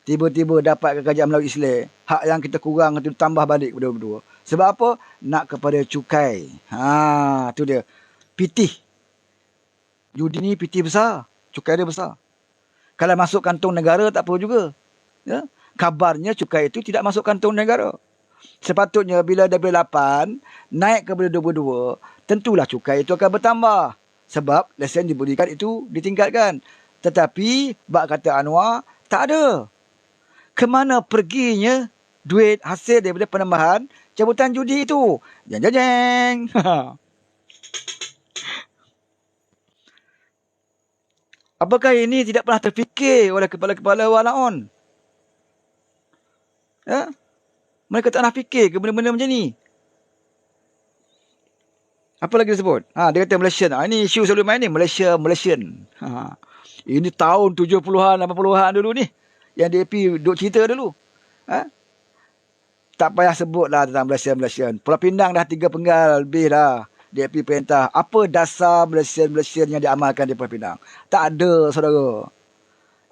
tiba-tiba dapat kerajaan Melayu Islam, hak yang kita kurang itu tambah balik berdua-dua. Sebab apa? Nak kepada cukai. Tu dia. Pitih. Judi ni pitih besar. Cukai dia besar. Kalau masuk kantong negara tak apa juga. Ya? Kabarnya cukai itu tidak masuk kantong negara. Sepatutnya bila darjah 8 naik kepada 22, tentulah cukai itu akan bertambah. Sebab lesen diberikan itu ditingkatkan. Tetapi, bak kata Anwar, tak ada. Kemana perginya duit hasil daripada penambahan cabutan judi itu? Jeng jeng jeng. Apakah ini tidak pernah terfikir oleh kepala-kepala walaun? Ya? Mereka tak nak fikir ke benda-benda macam ni? Apa lagi disebut? Dia kata Malaysian. Ini isu selalu main ni. Malaysian. Ini tahun 70-an, 80-an dulu ni. Yang DAP duk cerita dulu. Tak payah sebut lah tentang Malaysian. Pulau Pinang dah 3 penggal lebih dah. DAP perintah. Apa dasar Malaysian yang diamalkan di Pulau Pinang? Tak ada, saudara.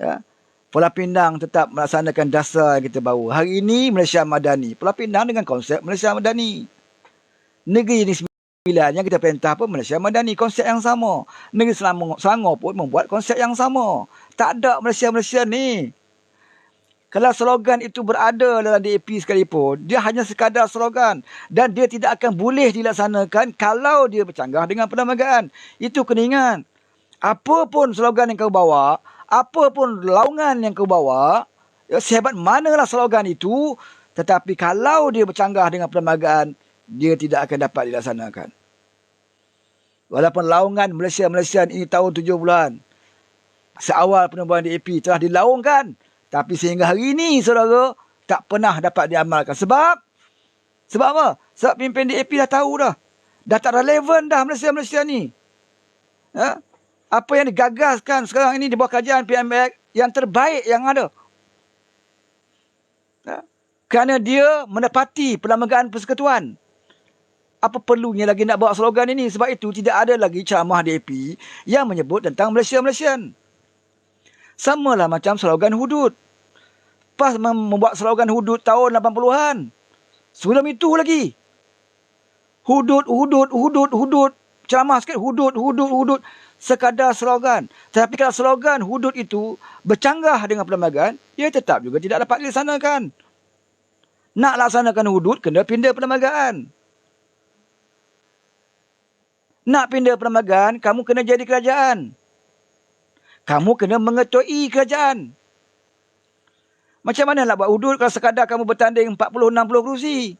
Ya. Pulau Pinang tetap melaksanakan dasar yang kita bawa. Hari ini Malaysia Madani. Pulau Pinang dengan konsep Malaysia Madani. Negeri ini 9 yang kita perintah pun Malaysia Madani. Konsep yang sama. Negeri Selangor pun membuat konsep yang sama. Tak ada Malaysia ni. Kalau slogan itu berada dalam DAP sekalipun, dia hanya sekadar slogan. Dan dia tidak akan boleh dilaksanakan kalau dia bercanggah dengan perlembagaan. Itu kena ingat. Apa pun slogan yang kau bawa, apa pun laungan yang kau bawa, sehebat manalah slogan itu, tetapi kalau dia bercanggah dengan perlembagaan, dia tidak akan dapat dilaksanakan. Walaupun laungan Malaysia ini tahun 70-an, seawal penubuhan DAP telah dilaungkan, tapi sehingga hari ini, saudara, tak pernah dapat diamalkan. Sebab apa? Sebab pimpin DAP dah tahu dah. Dah tak relevan dah Malaysia ni. Apa yang digagaskan sekarang ini di bawah kajian PMX yang terbaik yang ada. Kerana dia menepati perlembagaan persekutuan. Apa perlunya lagi nak bawa slogan ini? Sebab itu tidak ada lagi ceramah DAP yang menyebut tentang Malaysian. Samalah macam slogan hudud. Pas membuat slogan hudud tahun 80-an. Sebelum itu lagi. Hudud. Ceramah sikit hudud. Sekadar slogan. Tetapi kalau slogan hudud itu bercanggah dengan perlembagaan, ia tetap juga tidak dapat dilaksanakan. Nak laksanakan hudud, kena pindah perlembagaan. Nak pindah perlembagaan, kamu kena jadi kerajaan. Kamu kena mengetuai kerajaan. Macam mana nak buat hudud kalau sekadar kamu bertanding 40-60 kerusi?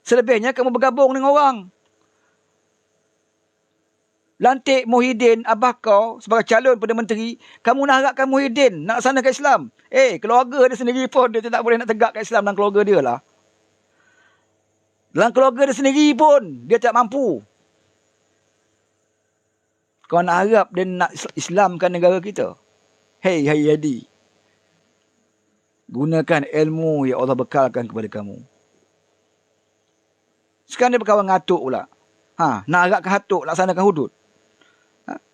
Selebihnya kamu bergabung dengan orang. Lantik Muhyiddin, abah kau sebagai calon Perdana Menteri, kamu nak harapkan Muhyiddin nak laksanakan Islam. Keluarga dia sendiri pun dia tak boleh nak tegakkan Islam dalam keluarga dia lah. Dalam keluarga dia sendiri pun dia tak mampu. Kau nak harap dia nak Islamkan negara kita? Hey Yadi. Gunakan ilmu yang Allah bekalkan kepada kamu. Sekarang dia berkawan ngatuk pula. Nak harapkan hatuk laksanakan hudud.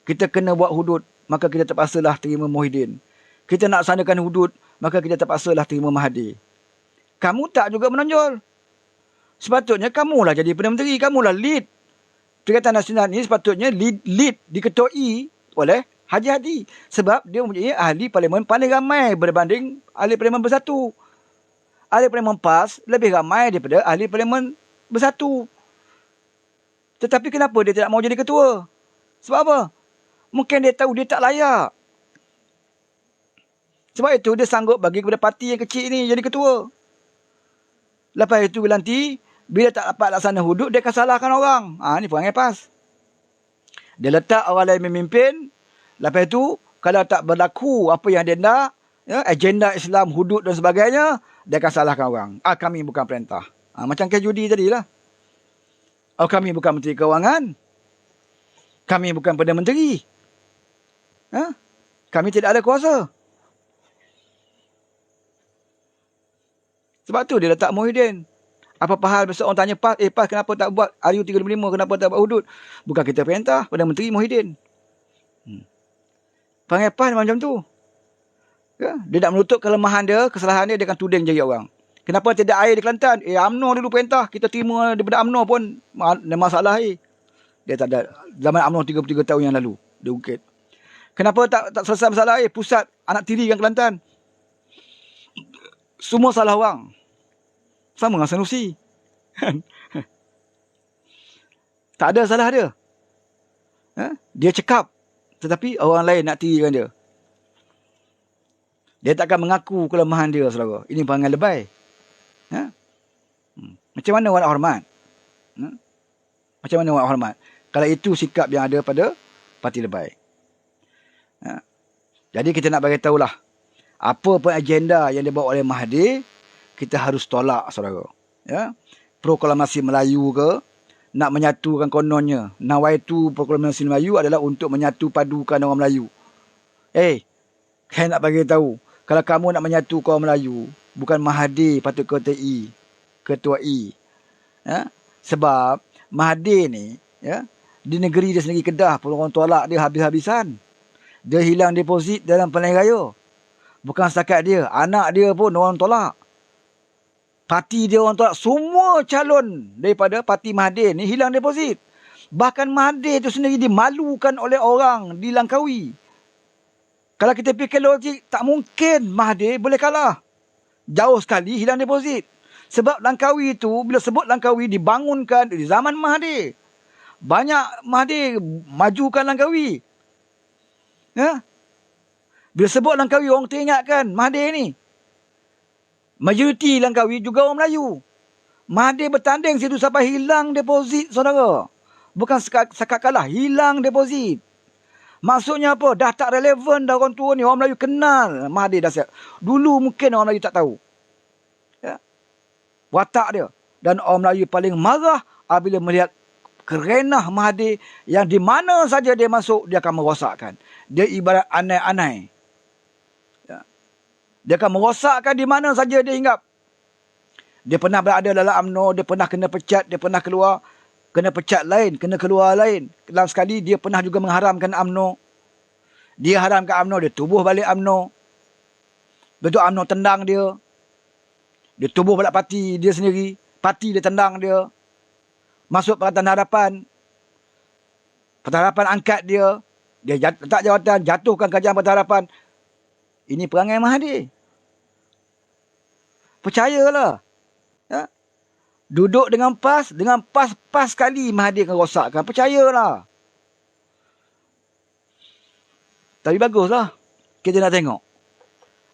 Kita kena buat hudud, maka kita terpaksalah terima Muhyiddin. Kita nak laksanakan hudud, maka kita terpaksalah terima Mahathir. Kamu tak juga menonjol. Sepatutnya kamulah jadi Perdana Menteri, kamulah lead. Perikatan Nasional ini sepatutnya lead diketuai oleh Haji Hadi. Sebab dia mempunyai ahli parlimen paling ramai berbanding ahli parlimen bersatu. Ahli parlimen PAS lebih ramai daripada ahli parlimen bersatu. Tetapi kenapa dia tidak mau jadi ketua? Sebab apa? Mungkin dia tahu dia tak layak. Sebab itu dia sanggup bagi kepada parti yang kecil ni jadi ketua. Lepas itu nanti, bila tak dapat laksana hudud, dia akan salahkan orang. Ni perangai PAS. Dia letak orang lain memimpin. Lepas itu, kalau tak berlaku apa yang dia nak, agenda Islam, hudud dan sebagainya, dia akan salahkan orang. Kami bukan perintah. Macam kes judi tadilah. Kami bukan Menteri Kewangan. Kami bukan Perdana Menteri. Kami tidak ada kuasa. Sebab tu dia letak Muhyiddin. Apa hal besok orang tanya PAS, PAS kenapa tak buat RU35, kenapa tak buat hudud? Bukan kita perintah, Perdana Menteri Muhyiddin. Perangai PAS macam tu. Ya, dia nak menutup kelemahan dia, kesalahan dia akan tuding jari orang. Kenapa tidak air di Kelantan? UMNO dulu perintah, kita terima daripada UMNO pun ada masalah air. Dia tak ada. Zaman UMNO 33 tahun yang lalu, dia ukit. Kenapa tak selesai masalah air? Pusat anak tiri kan Kelantan. Semua salah orang. Sama dengan Sanusi. Tak ada salah dia. Dia cekap. Tetapi orang lain nak tirikan dia. Dia takkan mengaku kelemahan dia, saudara. Ini perangai lebay. Macam mana awak nak hormat? Macam mana awak nak hormat? Kalau itu sikap yang ada pada parti lebay. Jadi kita nak bagi tahulah. Apa pun agenda yang dibawa oleh Mahathir, kita harus tolak, saudara. Proklamasi Melayu ke, nak menyatukan kononnya. Nawaitu proklamasi Melayu adalah untuk menyatu padukan orang Melayu. Saya nak bagi tahu, kalau kamu nak menyatu kaum Melayu, bukan Mahathir patut ketua I. Sebab Mahathir ni, di negeri dia sendiri Kedah pun orang tolak dia habis-habisan. Dia hilang deposit dalam pilihan raya. Bukan setakat dia, anak dia pun orang tolak. Parti dia orang tolak. Semua calon daripada parti Mahathir ni hilang deposit. Bahkan Mahathir tu sendiri dimalukan oleh orang di Langkawi. Kalau kita fikir logik, tak mungkin Mahathir boleh kalah. Jauh sekali hilang deposit. Sebab Langkawi itu, bila sebut Langkawi dibangunkan di zaman Mahathir. Banyak Mahathir majukan Langkawi. Bila sebut Langkawi, orang teringatkan Mahathir ni. Majoriti Langkawi juga orang Melayu. Mahathir bertanding situ sampai hilang deposit, saudara. Bukan sekat kalah, hilang deposit. Maksudnya apa? Dah tak relevan dah orang tua ni. Orang Melayu kenal Mahathir dah siap. Dulu mungkin orang Melayu tak tahu. Watak dia. Dan orang Melayu paling marah apabila melihat kerenah Mahathir yang di mana saja dia masuk, dia akan merosakkan. Dia ibarat anai-anai. Dia akan merosakkan di mana saja dia hinggap. Dia pernah berada dalam UMNO, dia pernah kena pecat, dia pernah keluar. Kena pecat lain, kena keluar lain. Dalam sekali dia pernah juga mengharamkan UMNO. Dia haramkan UMNO, dia tubuh balik UMNO. Betul UMNO tendang dia. Dia tubuh balik parti dia sendiri. Parti dia tendang dia. Masuk Pakatan Harapan. Pakatan Harapan angkat dia. Dia letak jawatan, jatuhkan kerajaan Pakatan Harapan. Ini perangai Mahathir. Percayalah. Duduk dengan pas sekali Mahathir akan rosakkan. Percayalah. Tapi baguslah. Kita nak tengok.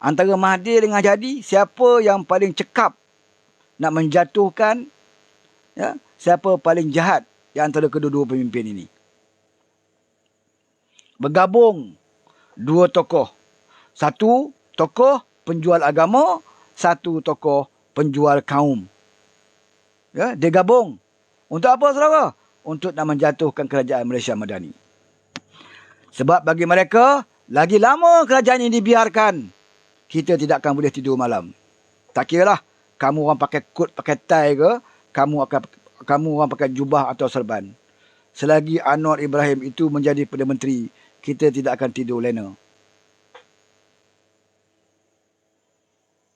Antara Mahathir dengan Jadi, siapa yang paling cekap nak menjatuhkan, siapa paling jahat di antara kedua-dua pemimpin ini. Bergabung dua tokoh. Satu tokoh penjual agama, satu tokoh penjual kaum. Dia gabung. Untuk apa, saudara? Untuk nak menjatuhkan kerajaan Malaysia Madani. Sebab bagi mereka, lagi lama kerajaan ini dibiarkan, kita tidak akan boleh tidur malam. Tak kiralah kamu orang pakai kot, pakai tie ke, kamu orang pakai jubah atau serban. Selagi Anwar Ibrahim itu menjadi Perdana Menteri, kita tidak akan tidur lena.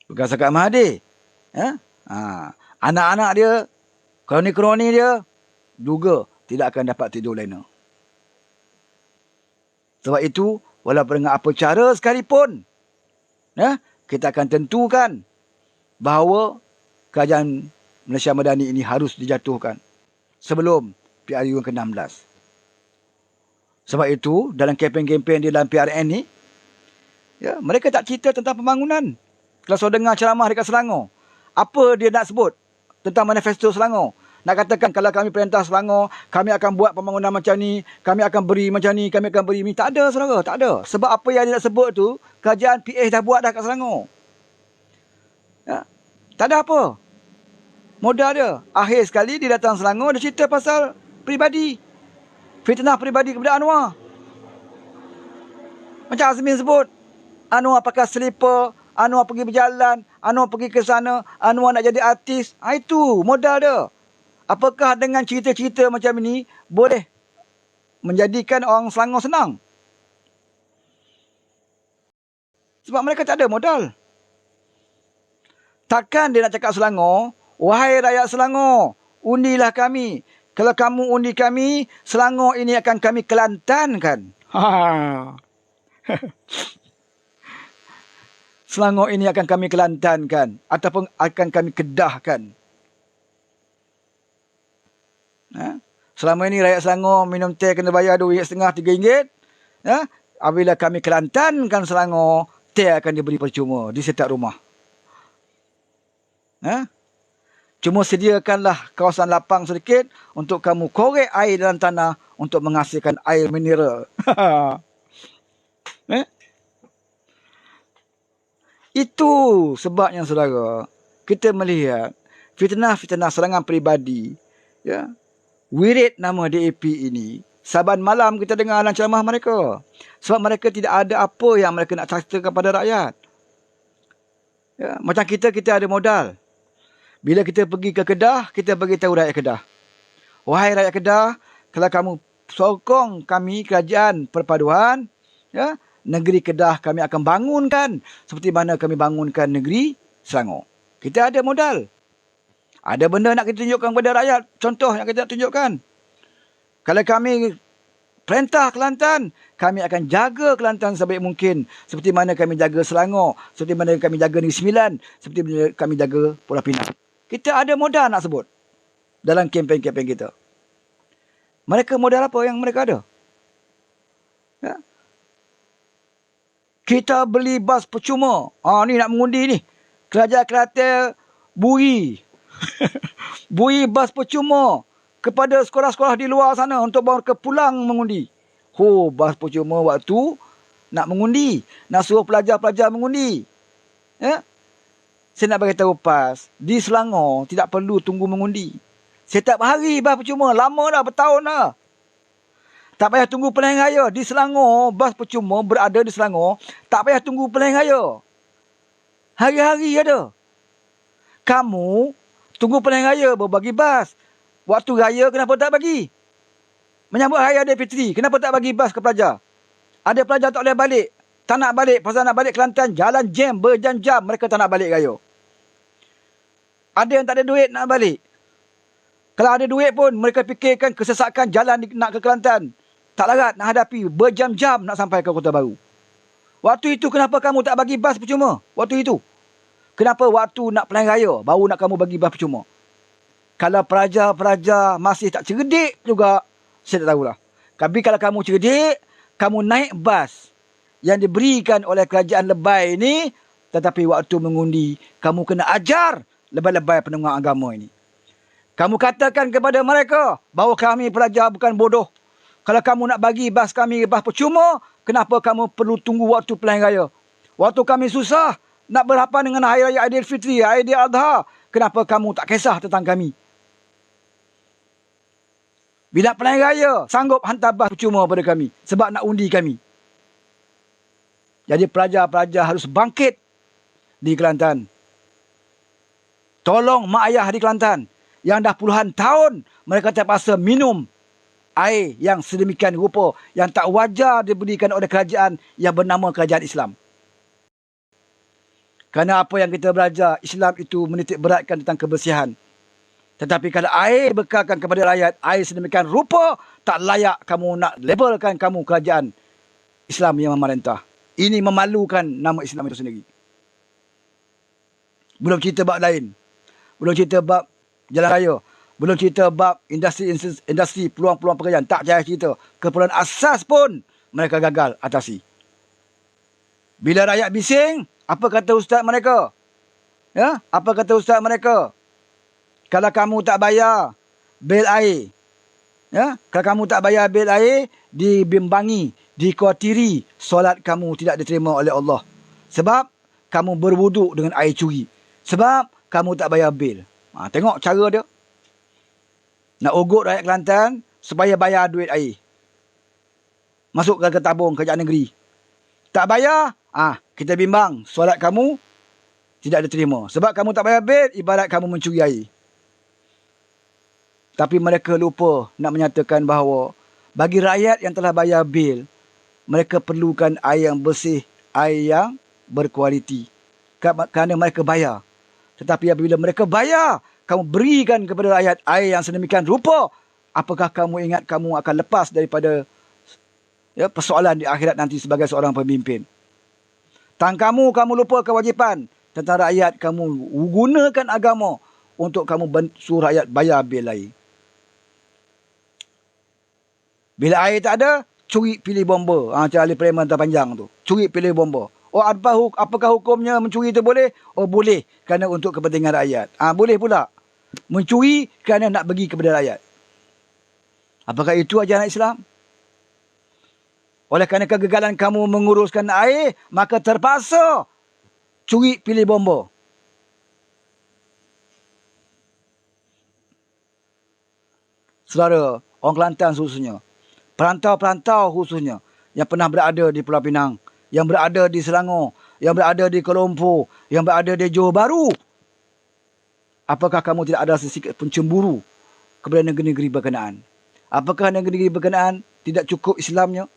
Bukan sekat Mahathir. Anak-anak dia, kroni-kroni dia, juga tidak akan dapat tidur lena. Sebab itu, walaupun dengan apa cara sekalipun, kita akan tentukan bahawa kerajaan Malaysia Madani ini harus dijatuhkan sebelum PRU yang ke-16. Sebab itu, dalam kempen-kempen dia dalam PRN ni, mereka tak cerita tentang pembangunan. Kalau saya dengar ceramah dekat Selangor, apa dia nak sebut tentang manifesto Selangor? Nak katakan kalau kami perintah Selangor, kami akan buat pembangunan macam ni, kami akan beri macam ni, kami akan beri ni. Tak ada, saudara, tak ada. Sebab apa yang dia nak sebut tu, kerajaan PH dah buat dah kat Selangor. Tak ada apa. Modal dia. Akhir sekali dia datang Selangor, dia cerita pasal peribadi. Fitnah peribadi kepada Anwar. Macam Azmin sebut, Anwar pakai slipper, Anwar pergi berjalan, Anwar pergi ke sana, Anwar nak jadi artis. Itu modal dia. Apakah dengan cerita-cerita macam ini boleh menjadikan orang Selangor senang? Sebab mereka tak ada modal. Takkan dia nak cakap Selangor, wahai rakyat Selangor, undilah kami. Kalau kamu undi kami, Selangor ini akan kami Kelantankan. Selangor ini akan kami Kelantankan. Ataupun akan kami Kedahkan. Selama ini rakyat Selangor minum teh kena bayar RM2.5, RM3. Apabila kami Kelantankan Selangor, teh akan diberi percuma di setiap rumah. Cuma sediakanlah kawasan lapang sedikit untuk kamu korek air dalam tanah untuk menghasilkan air mineral. Itu sebabnya saudara, kita melihat fitnah-fitnah serangan peribadi, wirid nama DAP ini, saban malam kita dengar dalam ceramah mereka. Sebab mereka tidak ada apa yang mereka nak cerita kepada rakyat. Macam kita ada modal. Bila kita pergi ke Kedah, kita beritahu rakyat Kedah. Wahai rakyat Kedah, kalau kamu sokong kami kerajaan perpaduan, negeri Kedah kami akan bangunkan seperti mana kami bangunkan negeri Selangor. Kita ada modal. Ada benda nak kita tunjukkan kepada rakyat. Contoh yang kita nak tunjukkan. Kalau kami perintah Kelantan, kami akan jaga Kelantan sebaik mungkin. Seperti mana kami jaga Selangor. Seperti mana kami jaga Negeri Sembilan. Seperti mana kami jaga Pulau Pinang. Kita ada modal nak sebut dalam kempen-kempen kita. Mereka modal apa yang mereka ada? Kita beli bas percuma. Ni nak mengundi ni. Kerajaan Kelantan bui. Bui bas percuma kepada sekolah-sekolah di luar sana untuk bawa ke pulang mengundi. Bas percuma waktu nak mengundi. Nak suruh pelajar-pelajar mengundi. Saya nak beritahu pas, di Selangor tidak perlu tunggu mengundi. Setiap hari bas percuma, lama dah, bertahun dah. Tak payah tunggu pilihan raya. Di Selangor, bas percuma berada di Selangor, tak payah tunggu pilihan raya. Hari-hari ada. Kamu tunggu pilihan raya baru bagi bas. Waktu raya kenapa tak bagi? Menyambut Hari Aidilfitri, kenapa tak bagi bas ke pelajar? Ada pelajar tak boleh balik. Tak nak balik, pasal nak balik Kelantan, jalan jam, berjam-jam, mereka tak nak balik raya. Ada yang tak ada duit nak balik. Kalau ada duit pun, mereka fikirkan kesesakan jalan nak ke Kelantan. Tak larat nak hadapi, berjam-jam nak sampai ke Kota Baru. Waktu itu kenapa kamu tak bagi bas percuma? Waktu itu. Kenapa waktu nak pilihan raya, baru nak kamu bagi bas percuma? Kalau pelajar-pelajar masih tak cerdik juga, saya tak tahulah. Tapi kalau kamu cerdik, kamu naik bas yang diberikan oleh kerajaan lebay ini, tetapi waktu mengundi, kamu kena ajar lebay-lebay pendengar agama ini. Kamu katakan kepada mereka bahawa kami pelajar bukan bodoh. Kalau kamu nak bagi bas kami bas percuma, kenapa kamu perlu tunggu waktu pilihan raya? Waktu kami susah nak berhadapan dengan Hari Raya Aidilfitri, Aidiladha, kenapa kamu tak kisah tentang kami? Bila pilihan raya, sanggup hantar bas percuma pada kami sebab nak undi kami. Jadi pelajar-pelajar harus bangkit di Kelantan. Tolong mak ayah di Kelantan yang dah puluhan tahun mereka terpaksa minum air yang sedemikian rupa yang tak wajar diberikan oleh kerajaan yang bernama Kerajaan Islam. Kerana apa yang kita belajar, Islam itu menitik beratkan tentang kebersihan. Tetapi kalau air bekalkan kepada rakyat, air sedemikian rupa, tak layak kamu nak labelkan kamu kerajaan Islam yang memerintah. Ini memalukan nama Islam itu sendiri. Belum cerita bab lain. Belum cerita bab jalan raya. Belum cerita bab industri peluang-peluang pekerjaan. Tak payah cerita. Keperluan asas pun mereka gagal atasi. Bila rakyat bising, apa kata ustaz mereka? Apa kata ustaz mereka? Kalau kamu tak bayar bil air, kalau kamu tak bayar bil air, dibimbangi, dikhawatiri solat kamu tidak diterima oleh Allah. Sebab kamu berwuduk dengan air curi. Sebab kamu tak bayar bil. Tengok cara dia. Nak ugut rakyat Kelantan supaya bayar duit air. Masuk ke tabung kerajaan negeri. Tak bayar, kita bimbang solat kamu tidak diterima. Sebab kamu tak bayar bil, ibarat kamu mencuri air. Tapi mereka lupa nak menyatakan bahawa bagi rakyat yang telah bayar bil, mereka perlukan air yang bersih, air yang berkualiti. Kerana mereka bayar. Tetapi apabila mereka bayar, kamu berikan kepada rakyat air yang sedemikian rupa, apakah kamu ingat kamu akan lepas daripada persoalan di akhirat nanti sebagai seorang pemimpin? Kamu lupa kewajipan tentang rakyat, kamu gunakan agama untuk kamu suruh rakyat bayar bil air. Bila air tak ada, curi pilih bomba. Macam ahli parlimen terpanjang tu. Curi pilih bomba. Oh, apakah hukumnya mencuri itu boleh? Oh, boleh. Kerana untuk kepentingan rakyat. Boleh pula. Mencuri kerana nak bagi kepada rakyat. Apakah itu ajaran Islam? Oleh kerana kegagalan kamu menguruskan air, maka terpaksa curi pilih bomba. Saudara, orang Kelantan khususnya, perantau-perantau khususnya yang pernah berada di Pulau Pinang, yang berada di Selangor, yang berada di Kuala Lumpur, yang berada di Johor Bahru, apakah kamu tidak ada sesikit pun cemburu kepada negeri-negeri berkenaan? Apakah negeri-negeri berkenaan tidak cukup Islamnya?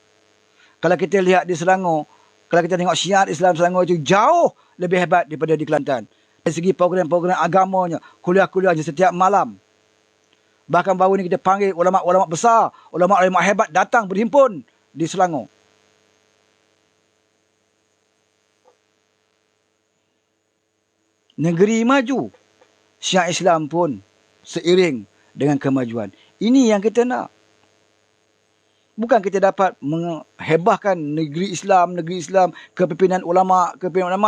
Kalau kita lihat di Selangor, kalau kita tengok syiar Islam Selangor itu jauh lebih hebat daripada di Kelantan. Dari segi program-program agamanya, kuliah-kuliahnya setiap malam. Bahkan baru ni kita panggil ulama-ulama besar, ulama-ulama hebat datang berhimpun di Selangor. Negeri maju, syiar Islam pun seiring dengan kemajuan. Ini yang kita nak. Bukan kita dapat menghebahkan negeri Islam, kepimpinan ulama.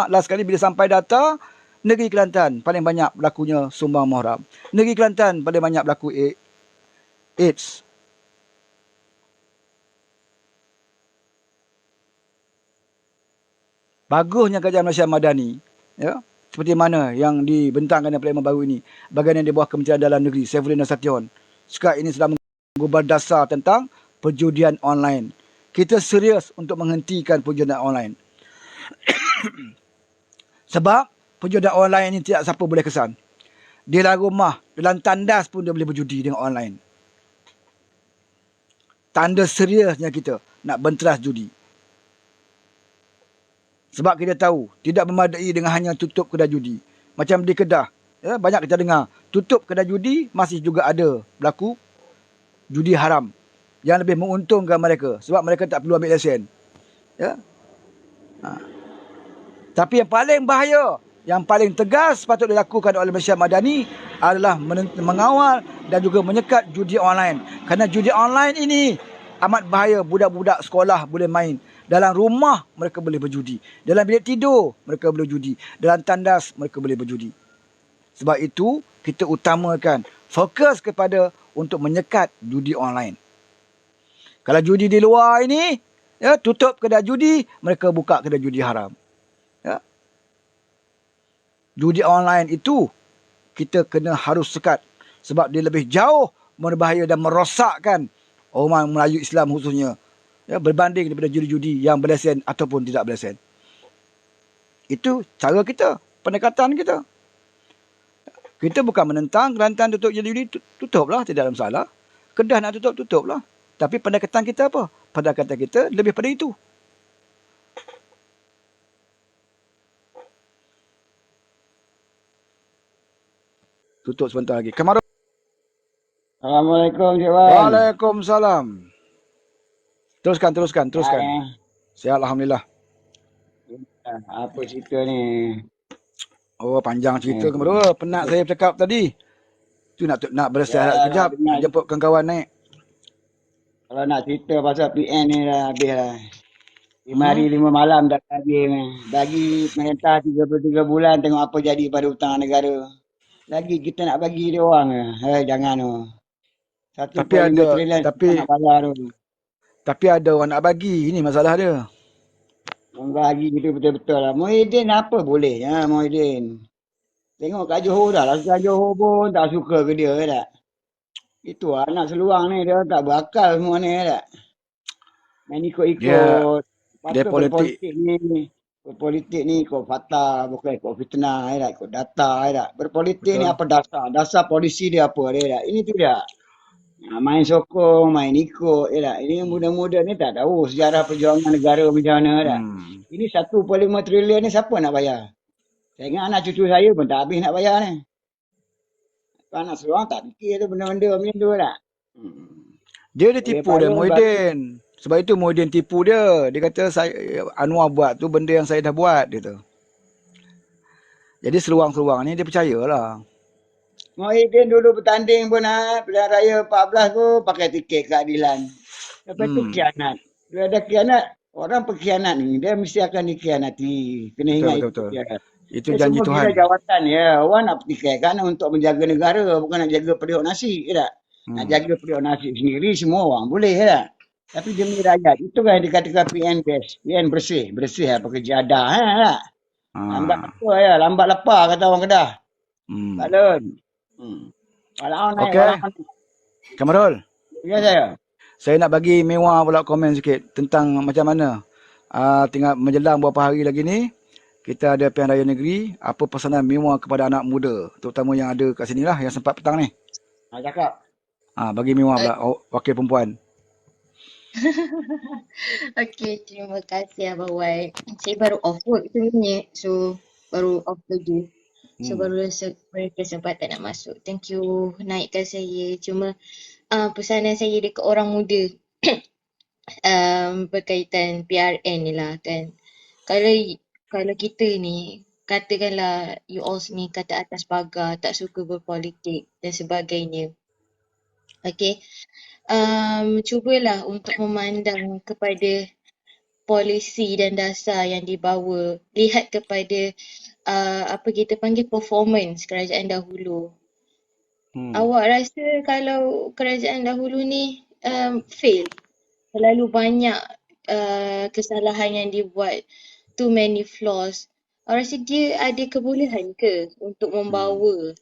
Last kali bila sampai data, negeri Kelantan paling banyak berlakunya sumbang muhram. Negeri Kelantan paling banyak berlaku AIDS. Bagusnya kajian Malaysia Madani, ya, seperti mana yang dibentangkan oleh Parlimen baru ini, bagian yang di bawah Kementerian Dalam Negeri, Saifuddin Nasution. Sekarang ini sedang mengubah dasar tentang perjudian online. Kita serius untuk menghentikan perjudian online. Sebab perjudian online ini tidak siapa boleh kesan. Di dalam rumah, dalam tandas pun dia boleh berjudi dengan online. Tanda seriusnya kita nak benteras judi. Sebab kita tahu, tidak memadai dengan hanya tutup kedai judi. Macam di Kedah, ya, banyak kita dengar, tutup kedai judi, masih juga ada berlaku judi haram. Yang lebih menguntungkan mereka. Sebab mereka tak perlu ambil lesen. Ya? Tapi yang paling bahaya, yang paling tegas patut dilakukan oleh Malaysia Madani adalah mengawal dan juga menyekat judi online. Kerana judi online ini amat bahaya. Budak-budak sekolah boleh main. Dalam rumah mereka boleh berjudi. Dalam bilik tidur mereka boleh berjudi. Dalam tandas mereka boleh berjudi. Sebab itu kita utamakan fokus kepada untuk menyekat judi online. Kalau judi di luar ini, ya, tutup kedai judi, mereka buka kedai judi haram. Ya. Judi online itu kita kena harus sekat. Sebab dia lebih jauh berbahaya dan merosakkan orang Melayu Islam khususnya. Ya, berbanding daripada judi-judi yang berlesen ataupun tidak berlesen. Itu cara kita, pendekatan kita. Kita bukan menentang Kelantan tutup judi-judi, tutuplah, tidak ada masalah. Kedah nak tutup, tutuplah. Tapi pendekatan kita apa? Pendekatan kita lebih pada itu. Tutup sebentar lagi. Kamarul. Assalamualaikum, Cik Wan. Waalaikumsalam. Teruskan. Sihat, Alhamdulillah. Apa cerita ni? Oh, panjang cerita Kamarul. Penat saya bercakap tadi. Tu nak bersiarat sekejap. Nak jemput kawan-kawan naik. Kalau nak cerita pasal PN ni dah habis lah. 5 hari 5 malam dah habis ni. Bagi pemerintah 33 bulan tengok apa jadi pada hutang negara. Lagi kita nak bagi dia orang ke? Jangan tu. 1.5 trilion nak bayar tu. Tapi ada orang nak bagi. Ini masalah dia. Orang bagi kita betul-betul lah. Muhyiddin apa boleh ya Muhyiddin. Tengok kat Johor dah lah. Sekarang Johor pun tak suka ke dia tak. Itu anak seluang ni dia tak berakal semua ni tak. Main ikut-ikut. Dia politik ni. Berpolitik ni ikut fakta, bukan ikut fitnah tak. Ikut data tak. Berpolitik betul. Ni apa dasar? Dasar polisi dia apa dia tak. Ini tu dia. Main sokong, main ikut. Ya tak? Ini muda-muda ni tak tahu sejarah perjuangan negara macam mana tak. Hmm. Ini 1.5 trilion ni siapa nak bayar? Saya ingat anak cucu saya pun tak habis nak bayar ni. Anak seorang tak fikir tu benda-benda macam tu tak. Dia Oleh tipu dia payung bagi. Muhyiddin. Sebab itu Muhyiddin tipu dia. Dia kata saya Anwar buat tu benda yang saya dah buat dia tu. Jadi seruang-seruang ni dia percayalah. Muhyiddin dulu bertanding pun pilihan raya 14 tu pakai tiket keadilan. Lepas tu Hmm. khianat. Bila ada khianat, orang pengkhianat ni dia mesti akan dikhianati. Kena Betul ingat betul itu betul. dia. Itu Dia janji semua Tuhan. kira jawatan ya. Orang nak tiketkan untuk menjaga negara, bukan nak jaga periuk nasi, ya tak? Nak Hmm. jaga periuk nasi sendiri semua orang boleh, ya tak? Tapi demi rakyat, itu kan yang dikatakan PN best. PN bersih, bersih apa kerja ada, ya tak? Lambat Ha. apa ya, lambat lapar kata orang Kedah. Hmm. Balon. Walau naik, walau Okey, naik. Kamarul. Ya saya. Saya nak bagi Mewah pula komen sikit tentang macam mana tinggal menjelang beberapa hari lagi ni kita ada pilihan raya negeri. Apa pesanan Mewah kepada anak muda, terutama yang ada kat sini lah, yang sempat petang ni. Nak cakap. Bagi Mewah pula, wakil perempuan. Okay, terima kasih Abang Wan. Saya baru off work sebenarnya. So, baru off kerja. So, baru berkesempatan nak masuk. Thank you naikkan saya. Cuma pesanan saya dekat orang muda berkaitan PRN ni lah kan. Kalau kita ni, katakanlah you all ni kata atas pagar, tak suka berpolitik dan sebagainya. Okay. Cubalah untuk memandang kepada polisi dan dasar yang dibawa, lihat kepada apa kita panggil performance kerajaan dahulu. Awak rasa kalau kerajaan dahulu ni fail, terlalu banyak kesalahan yang dibuat, too many flaws, awak rasa dia ada kebolehan ke untuk membawa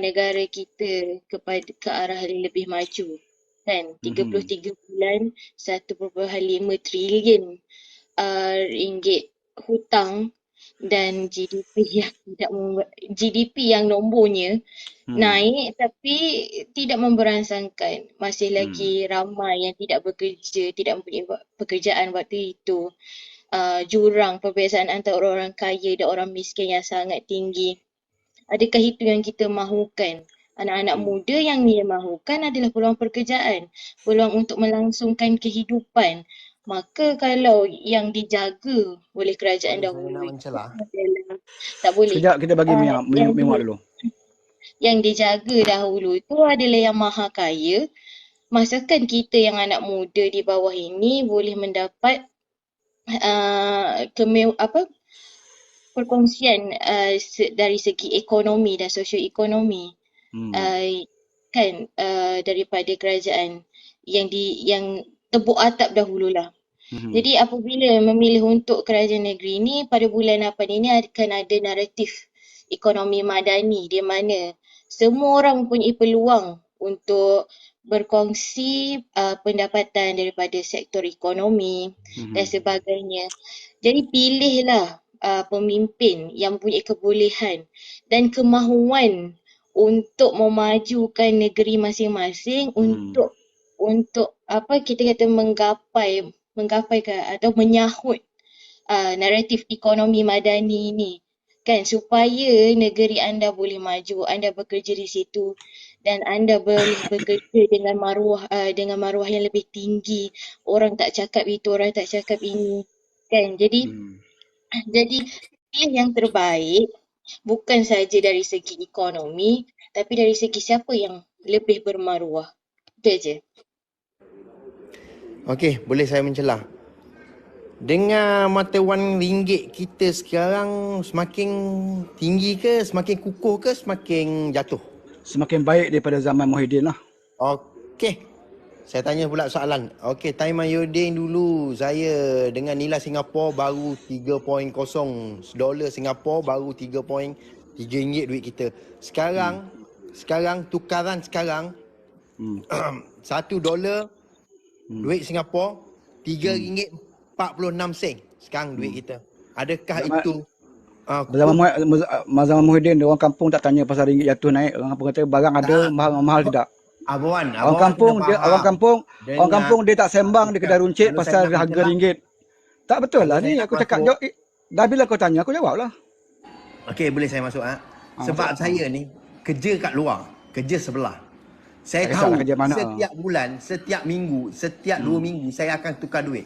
negara kita ke arah yang lebih maju? Kan, 33 bulan 1.5 trilion ringgit hutang dan GDP yang nombornya naik tapi tidak memberangsangkan. Masih lagi ramai yang tidak bekerja, tidak mempunyai pekerjaan waktu itu. Jurang perbezaan antara orang kaya dan orang miskin yang sangat tinggi. Adakah itu yang kita mahukan? Anak-anak muda yang dia mahukan adalah peluang pekerjaan, peluang untuk melangsungkan kehidupan. Maka kalau yang dijaga oleh kerajaan dahulu itu adalah, tak boleh. Sekejap kita bagi Mewah dulu. Yang dijaga dahulu itu adalah yang maha kaya. Masakan kita yang anak muda di bawah ini boleh mendapat perkongsian dari segi ekonomi dan sosioekonomi kan daripada kerajaan yang tebuk atap dahululah. Jadi apabila memilih untuk kerajaan negeri ini, pada bulan 8 ini akan ada naratif ekonomi madani di mana semua orang mempunyai peluang untuk berkongsi pendapatan daripada sektor ekonomi dan sebagainya. Jadi pilihlah pemimpin yang mempunyai kebolehan dan kemahuan untuk memajukan negeri masing-masing untuk apa kita kata menggapai atau menyahut naratif ekonomi madani ini kan, supaya negeri anda boleh maju, anda bekerja di situ dan anda boleh bekerja dengan maruah yang lebih tinggi. Orang tak cakap itu, orang tak cakap ini kan. Jadi pilih yang terbaik bukan saja dari segi ekonomi tapi dari segi siapa yang lebih bermaruah. Itu aja. Okey, boleh saya mencelah. Dengan mata wang ringgit kita sekarang semakin tinggi ke, semakin kukuh ke, semakin jatuh? Semakin baik daripada zaman Muhyiddin lah. Okey. Saya tanya pula soalan. Okey, time Muhyiddin dulu saya dengan nilai Singapura baru 3.0 dolar Singapura baru 3.3 ringgit duit kita. Sekarang tukaran sekarang 1 dolar duit Singapura 3 ringgit 46 sen sekarang duit kita. Adakah itu zaman Muhyiddin orang kampung tak tanya pasal ringgit jatuh naik. Orang kampung kata barang ada, mahal tidak. Abang Orang kena kampung dia faham. orang kampung dia tak sembang di kedai runcit Kalau saya pasal nak harga mencelah, ringgit. Tak betul kalau lah saya ni. nak Aku cakap masuk, dah bila kau tanya aku jawab lah. okey boleh saya masuk Sebab Masuk. saya ni kerja kat luar, kerja sebelah. Saya Tak kisahlah tahu kerja mana. setiap bulan, setiap minggu, setiap 2 minggu saya akan tukar duit.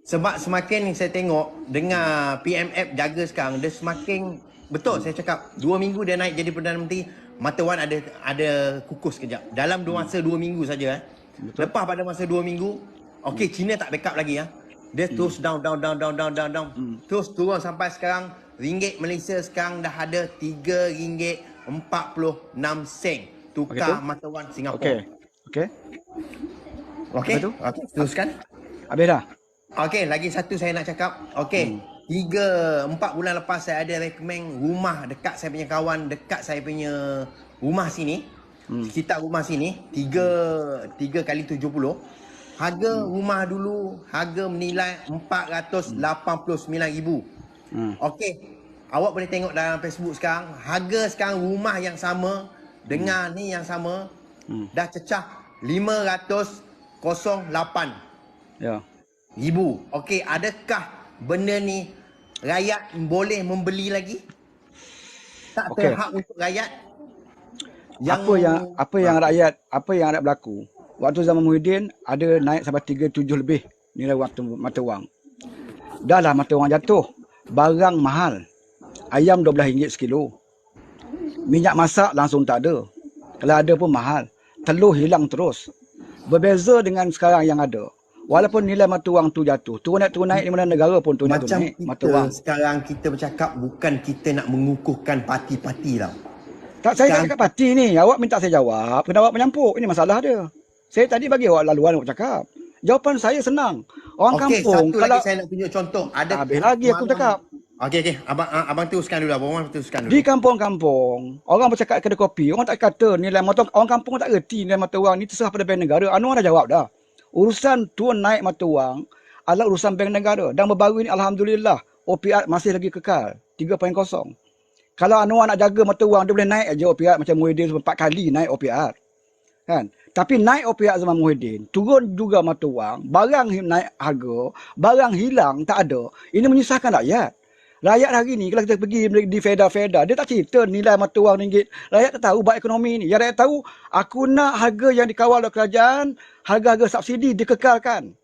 Sebab semakin saya tengok dengan PMF jaga sekarang, dia semakin betul saya cakap 2 minggu dia naik jadi Perdana Menteri, mata wan ada kukus kejap. Dalam masa 2 minggu saja Betul. Lepas pada masa 2 minggu, okey China tak backup lagi Dia terus down. Terus turun sampai sekarang ringgit Malaysia sekarang dah ada RM3.46 tukar mata wan Singapura. Okey. Okey. Apa tu? Okey, teruskan. Habis dah. Okey, lagi satu saya nak cakap. Okey, 4 bulan lepas saya ada recommend rumah dekat saya punya kawan, dekat saya punya rumah sini. Sekitar rumah sini, 3 kali 70. Harga rumah dulu, harga menilai 489,000. Okey, awak boleh tengok dalam Facebook sekarang, harga sekarang rumah yang sama dengan ni yang sama dah cecah 508 Ya. ribu. Okey, adakah benda ni rakyat boleh membeli lagi? Tak Okey. terhak untuk rakyat? Apa yang rakyat berlaku? Waktu zaman Muhyiddin ada naik sampai 37 lebih nilai mata wang. Dah lah mata wang jatuh. Barang mahal. Ayam RM12 sekilo. Minyak masak langsung tak ada. Kalau ada pun mahal. Telur hilang terus. Berbeza dengan sekarang yang ada. Walaupun nilai mata wang tu jatuh, turun naik di mana negara pun turun Macam naik mata kita wang. sekarang kita bercakap bukan kita nak mengukuhkan parti-parti tau. Tak, saya tak cakap parti ni. Awak minta saya jawab, kena awak menyampuk. Ini masalah dia. Saya tadi bagi awak laluan awak cakap. Jawapan saya senang. Orang Okey, kampung satu kalau lagi saya nak tunjuk contoh. Ada habis lagi aku cakap. Okey. Abang teruskan dulu. Abang teruskan dulu. Di kampung-kampung, orang bercakap kedai kopi, orang tak kata nilai mata, orang kampung tak reti nilai mata wang ni terserah pada bank negara. Anwar dah jawab dah. Urusan turun naik mata wang adalah urusan bank negara. Dan baru ini alhamdulillah OPR masih lagi kekal 3.0. Kalau Anwar nak jaga mata wang, dia boleh naik aja OPR macam Muhyiddin 4 kali naik OPR. Kan? Tapi naik OPR zaman Muhyiddin, turun juga mata wang, barang naik harga, barang hilang tak ada. Ini menyusahkan rakyat. Rakyat hari ni kalau kita pergi di Feda, dia tak cerita nilai mata wang ringgit. Rakyat tak tahu buat ekonomi ni. Yang rakyat tahu, aku nak harga yang dikawal oleh kerajaan, harga-harga subsidi dikekalkan.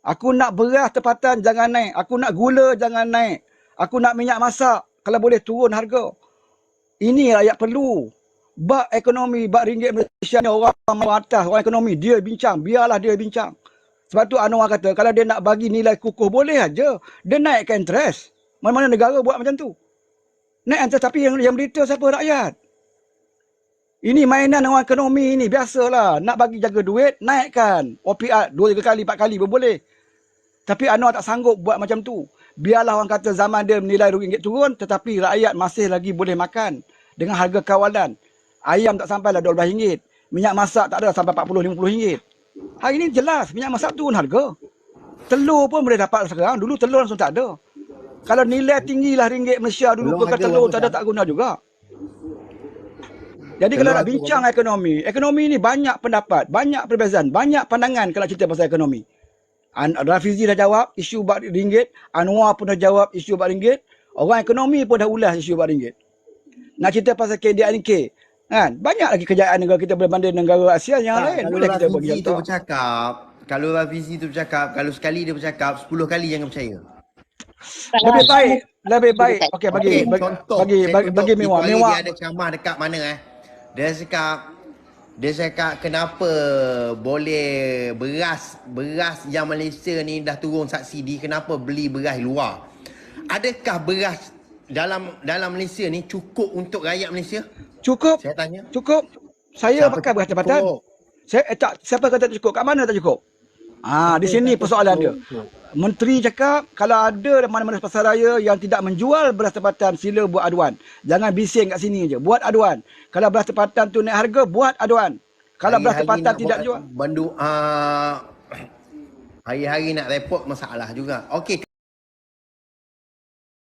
Aku nak beras tempatan jangan naik. Aku nak gula jangan naik. Aku nak minyak masak. Kalau boleh turun harga. Ini rakyat perlu. Bak ekonomi, bak ringgit Malaysia ni orang atas, orang ekonomi, dia bincang. Biarlah dia bincang. Sebab tu Anwar kata, kalau dia nak bagi nilai kukuh, boleh aja. Dia naikkan interest. Mana-mana negara buat macam tu. Naik interest, tapi yang berita siapa? Rakyat. Ini mainan orang ekonomi ni, biasalah. Nak bagi jaga duit, naikkan. OPR 2 kali, 4 kali pun boleh. Tapi Anwar tak sanggup buat macam tu. Biarlah orang kata zaman dia nilai ringgit turun, tetapi rakyat masih lagi boleh makan dengan harga kawalan. Ayam tak sampailah RM12. Minyak masak tak ada sampai RM40-50. Hari ini jelas minyak masak turun harga. Telur pun boleh dapat sekarang. Dulu telur langsung tak ada. Kalau nilai tinggilah ringgit Malaysia dulu, kalau telur tak ada tak guna juga. Jadi kalau nak bincang ekonomi ni banyak pendapat, banyak perbezaan, banyak pandangan kalau cerita pasal ekonomi. Rafizi dah jawab isu bab ringgit, Anwar pun dah jawab isu bab ringgit, orang ekonomi pun dah ulas isu bab ringgit. Nak cerita pasal KDNK, kan? Banyak lagi kejayaan negara kita berbanding negara Asia yang lain. Boleh kita bagi contoh. Kalau Rafizi tu bercakap, kalau sekali dia bercakap, 10 kali jangan percaya. Lebih baik. Okey, bagi Mewah. Dia ada ceramah dekat mana Dia cakap kenapa boleh beras yang Malaysia ni dah turun subsidi, kenapa beli beras luar? Adakah beras dalam Malaysia ni cukup untuk rakyat Malaysia? Cukup. Saya tanya. Cukup. Saya pakai beras tempatan. Siapa kata tak cukup? Kat mana tak cukup? Di sini persoalan dia. Menteri cakap kalau ada mana-mana pasaraya yang tidak menjual beras tempatan, sila buat aduan. Jangan bising kat sini je. Buat aduan. Kalau beras tempatan tu naik harga, buat aduan. Kalau beras tempatan tidak jual. Hari-hari nak report masalah juga. Okey.